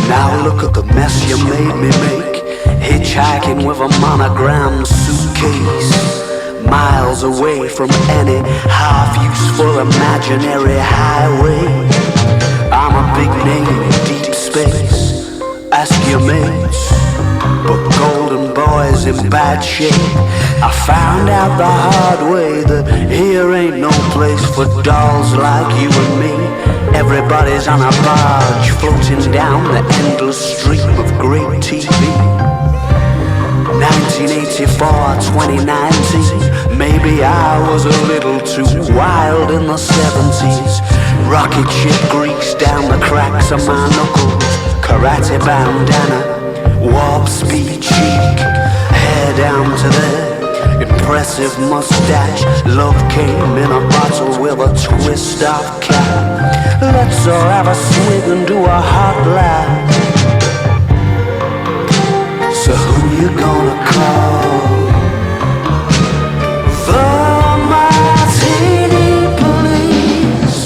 Now look at the mess you made me make, hitchhiking with a monogrammed suitcase, miles away from any half-useful imaginary highway. I'm a big name in deep space, ask your mates, but Golden Boy's in bad shape. I found out the hard way that here ain't no place for dolls like you and me. Everybody's on a barge floating down the endless stream of great TV. 1984, 2019, maybe I was a little too wild in the 70s. Rocket ship grease down the cracks of my knuckles, karate bandana, warp speed chic, hair down to there, impressive moustache. Love came in a bottle with a twist of cap. Let's all have a swig and do a hot laugh. So who you gonna call? The Martini Police.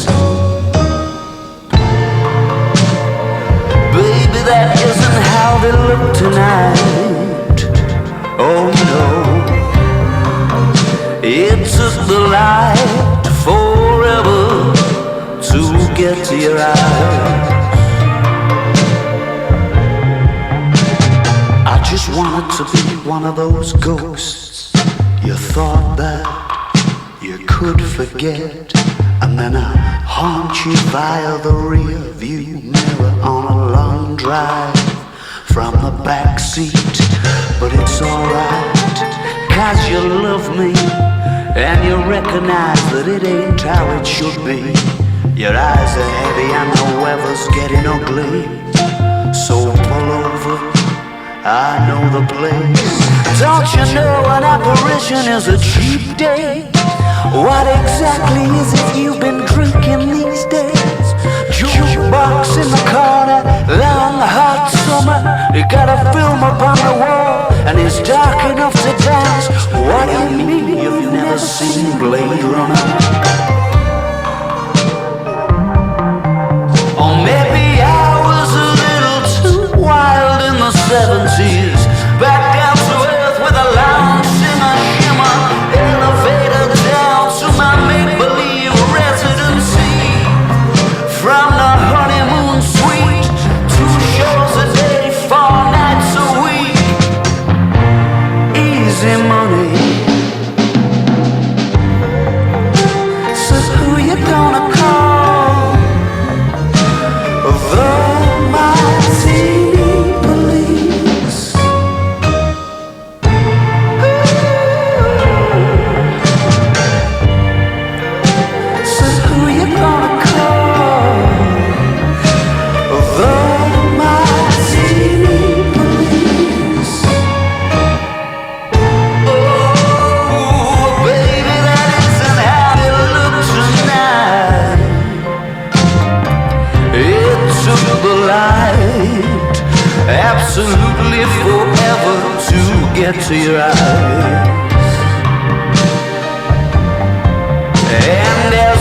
Baby, that isn't how they look tonight. Oh no, it took the light forever to get to your eyes. I just wanted to be one of those ghosts you thought that you could forget, and then I haunt you via the rear view mirror on a long drive from the back seat. But it's alright, 'cause you love me and you recognize that it ain't how it should be. Your eyes are heavy and the weather's getting ugly, so pull over, I know the place. Don't you know an apparition is a cheap date? What exactly is it you've been drinking these days? Jukebox in the corner, long hot summer, you got a film up on the wall and it's dark enough to dance. What do you mean you've never seen Blade Runner? Or maybe I was a little too wild in the 70s, back down to earth with a lounge shimmer, elevator down to my make-believe residency. From the honeymoon suite, 2 shows a day, 4 nights a week. Easy money. So who you gonna call? The Martini Police. So who you gonna call? The Martini Police. Oh, baby, that isn't how it looks tonight. It took the light absolutely forever to get to your eyes. And as